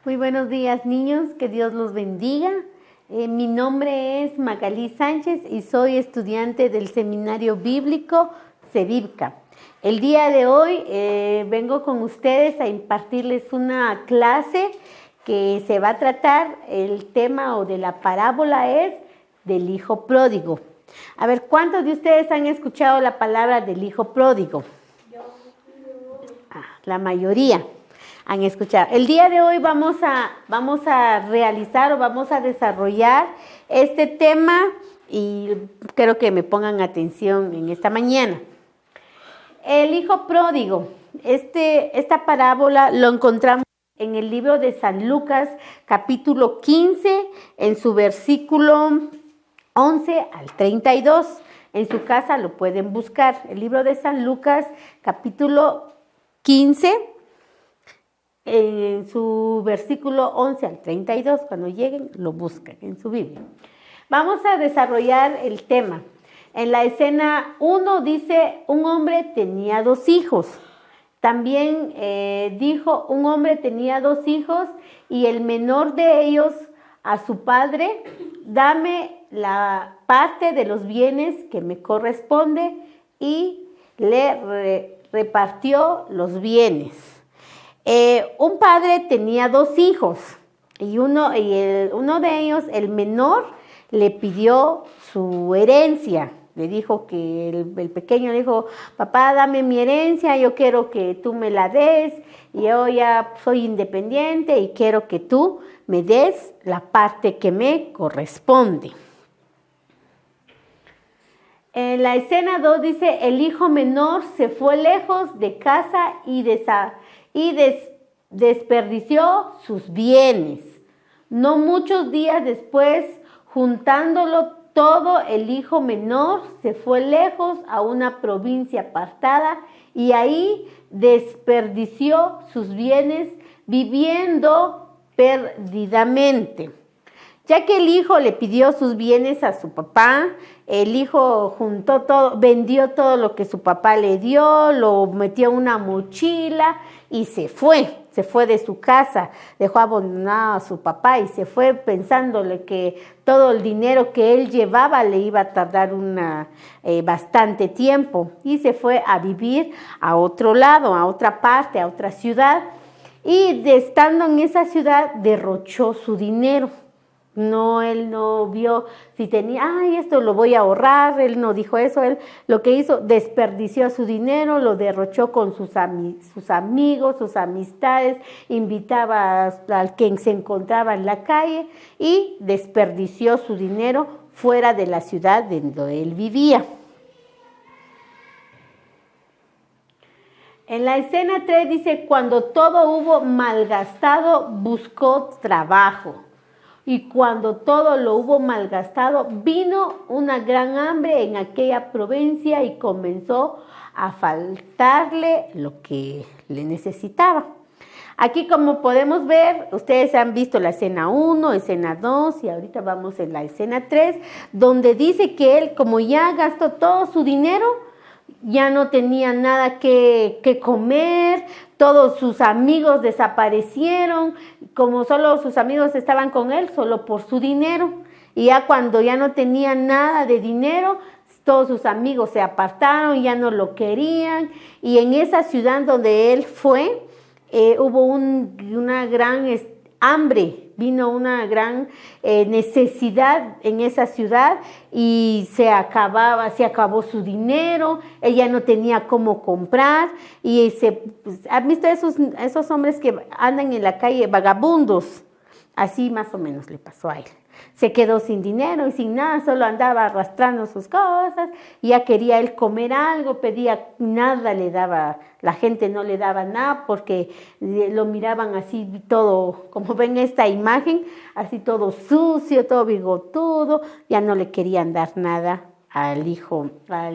Muy buenos días, niños, que Dios los bendiga. Mi nombre es Magalí Sánchez y soy estudiante del Seminario Bíblico CEBIBCA. El día de hoy vengo con ustedes a impartirles una clase que se va a tratar, el tema o de la parábola es del hijo pródigo. A ver, ¿cuántos de ustedes han escuchado la palabra del hijo pródigo? La mayoría han escuchado. El día de hoy vamos a realizar o vamos a desarrollar este tema y quiero que me pongan atención en esta mañana. El hijo pródigo, esta parábola lo encontramos en el libro de San Lucas, capítulo 15, en su versículo 11 al 32. En su casa lo pueden buscar. El libro de San Lucas, capítulo 15, en su versículo 11 al 32, cuando lleguen, lo buscan en su Biblia. Vamos a desarrollar el tema. En la escena 1 dice, un hombre tenía 2 hijos. También dijo, un hombre tenía 2 hijos y el menor de ellos a su padre, dame la parte de los bienes que me corresponde, y le repartió los bienes. Un padre tenía 2 hijos y uno de ellos, el menor, le pidió su herencia. Le dijo que el pequeño le dijo, papá, dame mi herencia, yo quiero que tú me la des, yo ya soy independiente y quiero que tú me des la parte que me corresponde. En la escena 2 dice, el hijo menor se fue lejos de casa y desperdició sus bienes. No muchos días después, juntándolo todo, el hijo menor se fue lejos a una provincia apartada y ahí desperdició sus bienes viviendo perdidamente. Ya que el hijo le pidió sus bienes a su papá, el hijo juntó todo, vendió todo lo que su papá le dio, lo metió en una mochila y se fue de su casa, dejó abandonado a su papá y se fue pensándole que todo el dinero que él llevaba le iba a tardar bastante tiempo, y se fue a vivir a otro lado, a otra parte, a otra ciudad, y estando en esa ciudad derrochó su dinero. Él no vio si tenía, esto lo voy a ahorrar, él no dijo eso. Él lo que hizo, desperdició su dinero, lo derrochó con sus amigos, sus amistades, invitaba al quien se encontraba en la calle y desperdició su dinero fuera de la ciudad donde él vivía. En la escena 3 dice, cuando todo hubo malgastado, buscó trabajo. Y cuando todo lo hubo malgastado, vino una gran hambre en aquella provincia y comenzó a faltarle lo que le necesitaba. Aquí, como podemos ver, ustedes han visto la escena 1, escena 2 y ahorita vamos en la escena 3, donde dice que él, como ya gastó todo su dinero, ya no tenía nada que comer, todos sus amigos desaparecieron, como solo sus amigos estaban con él, solo por su dinero. Y ya cuando ya no tenía nada de dinero, todos sus amigos se apartaron, ya no lo querían. Y en esa ciudad donde él fue, hubo una gran hambre. Vino una gran necesidad en esa ciudad y se acabó su dinero, ella no tenía cómo comprar y ¿han visto esos hombres que andan en la calle vagabundos? Así más o menos le pasó a él. Se quedó sin dinero y sin nada, solo andaba arrastrando sus cosas, y ya quería él comer algo, pedía, nada le daba, la gente no le daba nada porque lo miraban así todo, como ven esta imagen, así todo sucio, todo bigotudo, ya no le querían dar nada al hijo, a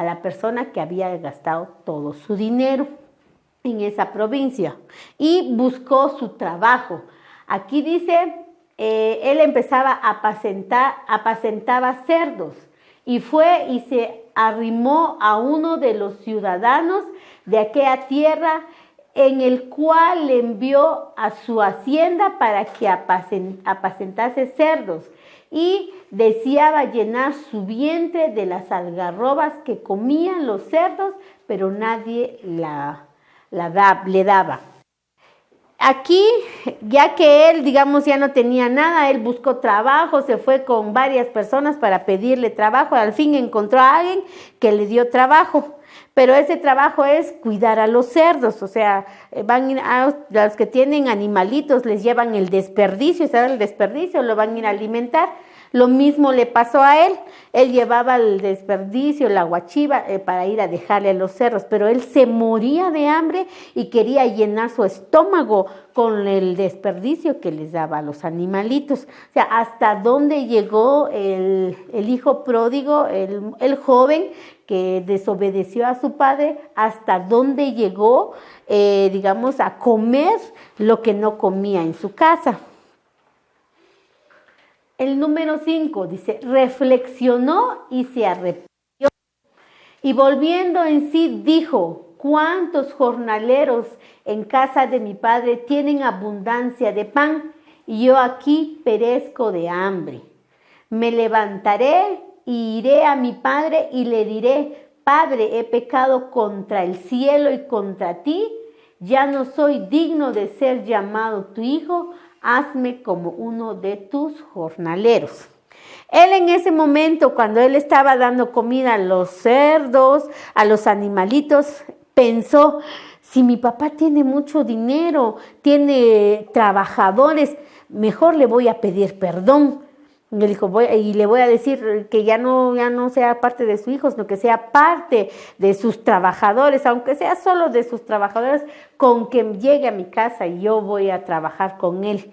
la persona que había gastado todo su dinero en esa provincia, y buscó su trabajo. Aquí dice, él apacentaba cerdos, y fue y se arrimó a uno de los ciudadanos de aquella tierra en el cual le envió a su hacienda para que apacentase cerdos, y deseaba llenar su vientre de las algarrobas que comían los cerdos, pero nadie le daba. Aquí, ya que él, digamos, ya no tenía nada, él buscó trabajo, se fue con varias personas para pedirle trabajo, al fin encontró a alguien que le dio trabajo. Pero ese trabajo es cuidar a los cerdos, o sea, van a los que tienen animalitos, les llevan el desperdicio, ¿sabes? El desperdicio lo van a ir a alimentar. Lo mismo le pasó a él llevaba el desperdicio, la guachiva para ir a dejarle a los cerdos, pero él se moría de hambre y quería llenar su estómago con el desperdicio que les daba a los animalitos. O sea, hasta dónde llegó el hijo pródigo, el joven que desobedeció a su padre, hasta dónde llegó, digamos, a comer lo que no comía en su casa. El número 5 dice, reflexionó y se arrepintió. Y volviendo en sí dijo, ¿cuántos jornaleros en casa de mi padre tienen abundancia de pan? Y yo aquí perezco de hambre. Me levantaré y iré a mi padre y le diré, Padre, he pecado contra el cielo y contra ti. Ya no soy digno de ser llamado tu hijo. Hazme como uno de tus jornaleros. Él en ese momento, cuando él estaba dando comida a los cerdos, a los animalitos, pensó, si mi papá tiene mucho dinero, tiene trabajadores, mejor le voy a pedir perdón. Le dijo, le voy a decir que ya no sea parte de su hijo, sino que sea parte de sus trabajadores, aunque sea solo de sus trabajadores, con que llegue a mi casa y yo voy a trabajar con él.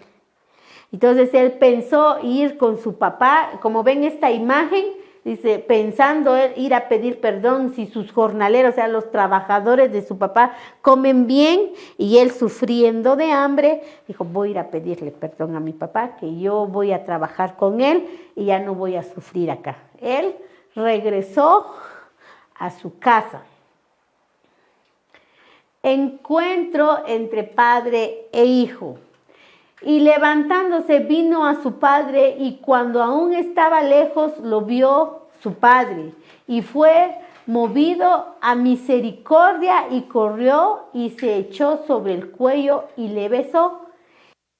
Entonces él pensó ir con su papá, como ven esta imagen, dice, pensando él ir a pedir perdón si sus jornaleros, o sea, los trabajadores de su papá, comen bien, y él sufriendo de hambre, dijo, voy a ir a pedirle perdón a mi papá, que yo voy a trabajar con él y ya no voy a sufrir acá. Él regresó a su casa. Encuentro entre padre e hijo. Y levantándose vino a su padre, y cuando aún estaba lejos lo vio su padre, y fue movido a misericordia y corrió y se echó sobre el cuello y le besó.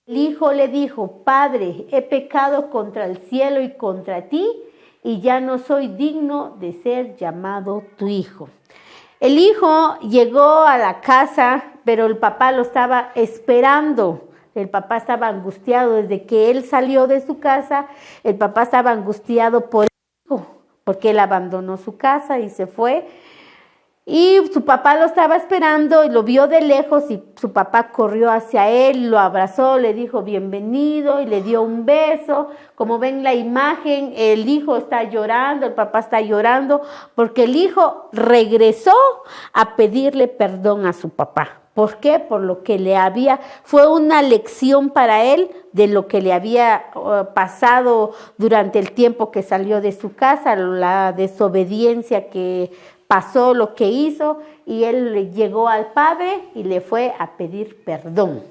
El hijo le dijo, Padre, he pecado contra el cielo y contra ti, y ya no soy digno de ser llamado tu hijo. El hijo llegó a la casa, pero el papá lo estaba esperando. El papá estaba angustiado desde que él salió de su casa. El papá estaba angustiado por el hijo, porque él abandonó su casa y se fue. Y su papá lo estaba esperando y lo vio de lejos, y su papá corrió hacia él, lo abrazó, le dijo bienvenido y le dio un beso. Como ven la imagen, el hijo está llorando, el papá está llorando, porque el hijo regresó a pedirle perdón a su papá. ¿Por qué? Por lo que fue una lección para él de lo que le había pasado durante el tiempo que salió de su casa, la desobediencia que pasó, lo que hizo, y él llegó al padre y le fue a pedir perdón.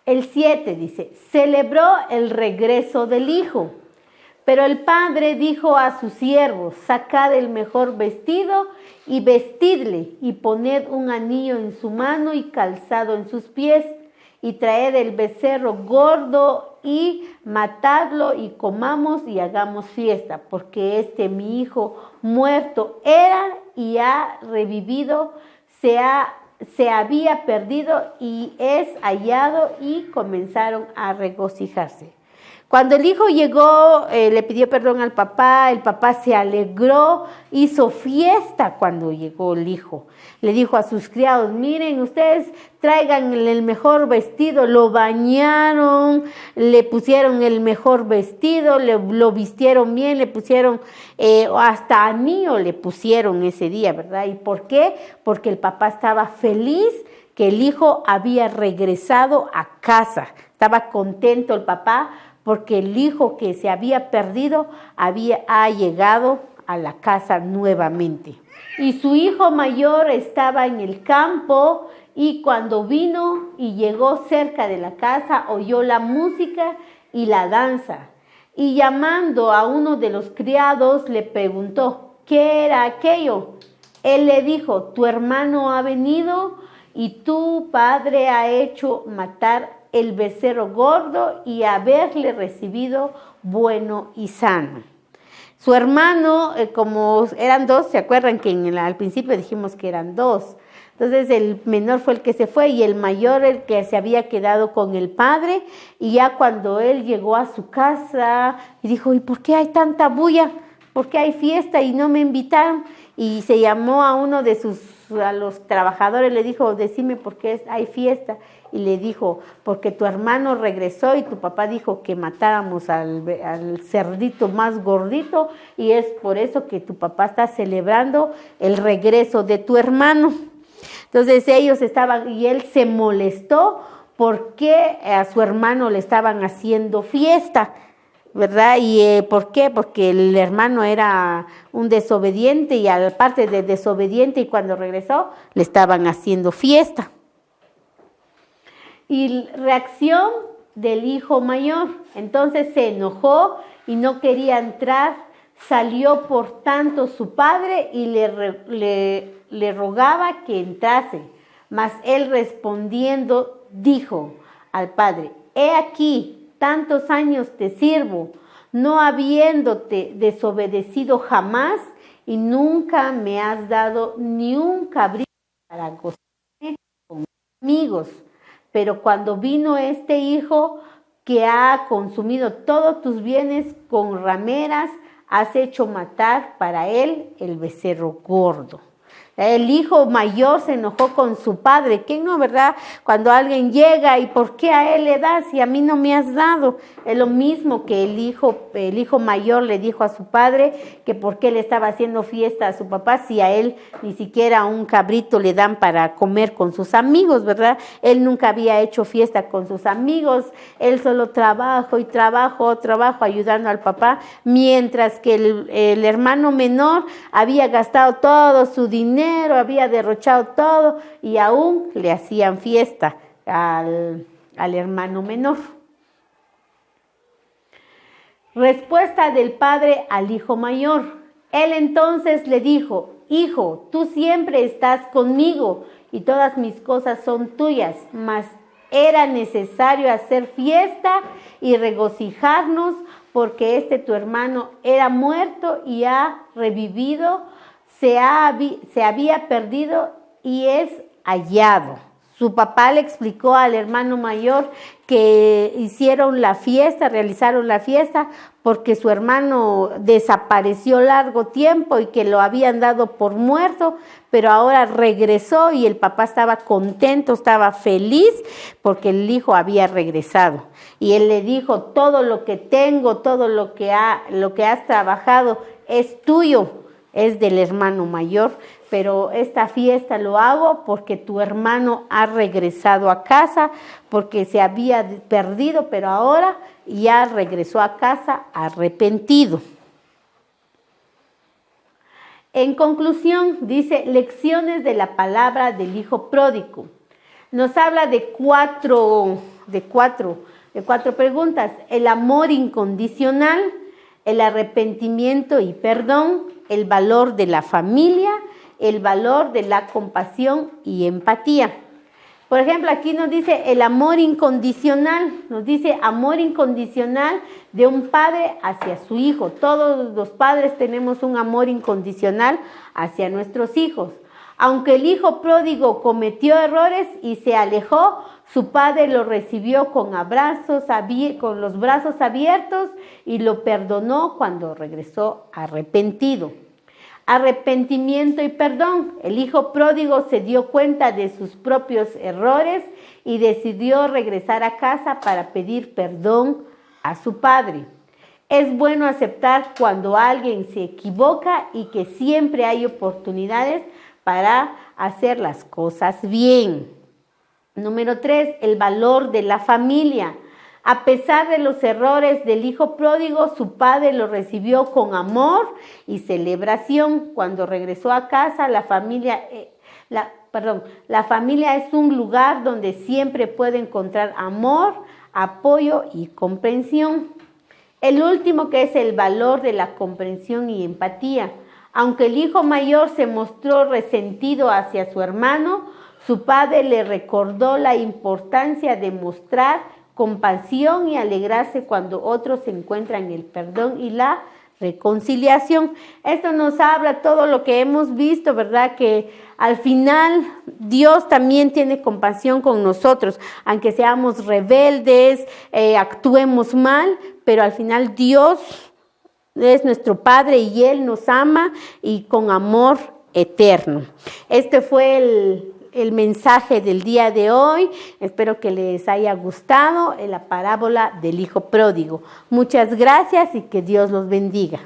El 7 dice, celebró el regreso del hijo. Pero el padre dijo a sus siervos, sacad el mejor vestido y vestidle, y poned un anillo en su mano y calzado en sus pies, y traed el becerro gordo y matadlo, y comamos y hagamos fiesta, porque mi hijo muerto era y ha revivido, se había perdido y es hallado, y comenzaron a regocijarse. Cuando el hijo llegó, le pidió perdón al papá, el papá se alegró, hizo fiesta cuando llegó el hijo. Le dijo a sus criados, miren, ustedes traigan el mejor vestido, lo bañaron, le pusieron el mejor vestido, lo vistieron bien, le pusieron, hasta anillo le pusieron ese día, ¿verdad? ¿Y por qué? Porque el papá estaba feliz que el hijo había regresado a casa. Estaba contento el papá, porque el hijo que se había perdido ha llegado a la casa nuevamente. Y su hijo mayor estaba en el campo, y cuando vino y llegó cerca de la casa, oyó la música y la danza. Y llamando a uno de los criados, le preguntó, ¿qué era aquello? Él le dijo, tu hermano ha venido y tu padre ha hecho matar el becerro gordo y haberle recibido bueno y sano. Su hermano, como eran dos, ¿se acuerdan que al principio dijimos que eran dos? Entonces el menor fue el que se fue y el mayor el que se había quedado con el padre, y ya cuando él llegó a su casa y dijo, ¿y por qué hay tanta bulla? ¿Por qué hay fiesta y no me invitaron? Y se llamó a uno de a los trabajadores, le dijo, decime por qué hay fiesta. Y le dijo, porque tu hermano regresó y tu papá dijo que matáramos al cerdito más gordito, y es por eso que tu papá está celebrando el regreso de tu hermano. Entonces ellos estaban, y él se molestó porque a su hermano le estaban haciendo fiesta, ¿verdad? ¿Y por qué? Porque el hermano era un desobediente, y aparte de desobediente, y cuando regresó le estaban haciendo fiesta. Y reacción del hijo mayor, entonces se enojó y no quería entrar, salió por tanto su padre y le rogaba que entrase, mas él respondiendo dijo al padre, he aquí, tantos años te sirvo, no habiéndote desobedecido jamás, y nunca me has dado ni un cabrito para gozarme con amigos. Pero cuando vino este hijo que ha consumido todos tus bienes con rameras, has hecho matar para él el becerro gordo. El hijo mayor se enojó con su padre. ¿Quién no, verdad? Cuando alguien llega, ¿y por qué a él le das y a mí no me has dado? Es lo mismo que el hijo mayor le dijo a su padre que por qué le estaba haciendo fiesta a su papá si a él ni siquiera un cabrito le dan para comer con sus amigos, ¿verdad? Él nunca había hecho fiesta con sus amigos, él solo trabajo y trabajo ayudando al papá, mientras que el hermano menor había gastado todo su dinero, había derrochado todo, y aún le hacían fiesta al hermano menor. Respuesta del padre al hijo mayor. Él entonces le dijo, hijo, tú siempre estás conmigo y todas mis cosas son tuyas, mas era necesario hacer fiesta y regocijarnos, porque tu hermano era muerto y ha revivido, se había perdido y es hallado. Su papá le explicó al hermano mayor que realizaron la fiesta porque su hermano desapareció largo tiempo y que lo habían dado por muerto, pero ahora regresó, y el papá estaba contento, estaba feliz porque el hijo había regresado. Y él le dijo, todo lo que tengo, todo lo que has trabajado es tuyo, es del hermano mayor, pero esta fiesta lo hago porque tu hermano ha regresado a casa, porque se había perdido, pero ahora ya regresó a casa arrepentido. En conclusión, dice, lecciones de la palabra del hijo pródigo. Nos habla de cuatro preguntas: el amor incondicional, el arrepentimiento y perdón, el valor de la familia, el valor de la compasión y empatía. Por ejemplo, aquí nos dice el amor incondicional, nos dice amor incondicional de un padre hacia su hijo. Todos los padres tenemos un amor incondicional hacia nuestros hijos. Aunque el hijo pródigo cometió errores y se alejó, su padre lo recibió con los brazos abiertos y lo perdonó cuando regresó arrepentido. Arrepentimiento y perdón. El hijo pródigo se dio cuenta de sus propios errores y decidió regresar a casa para pedir perdón a su padre. Es bueno aceptar cuando alguien se equivoca y que siempre hay oportunidades para hacer las cosas bien. Número 3, el valor de la familia. A pesar de los errores del hijo pródigo, su padre lo recibió con amor y celebración. Cuando regresó a casa, la familia es un lugar donde siempre puede encontrar amor, apoyo y comprensión. El último, que es el valor de la comprensión y empatía. Aunque el hijo mayor se mostró resentido hacia su hermano, su padre le recordó la importancia de mostrar compasión y alegrarse cuando otros encuentran el perdón y la reconciliación. Esto nos habla todo lo que hemos visto, ¿verdad? Que al final Dios también tiene compasión con nosotros, aunque seamos rebeldes, actuemos mal, pero al final Dios es nuestro Padre y Él nos ama y con amor eterno. Este fue el mensaje del día de hoy. Espero que les haya gustado la parábola del hijo pródigo. Muchas gracias y que Dios los bendiga.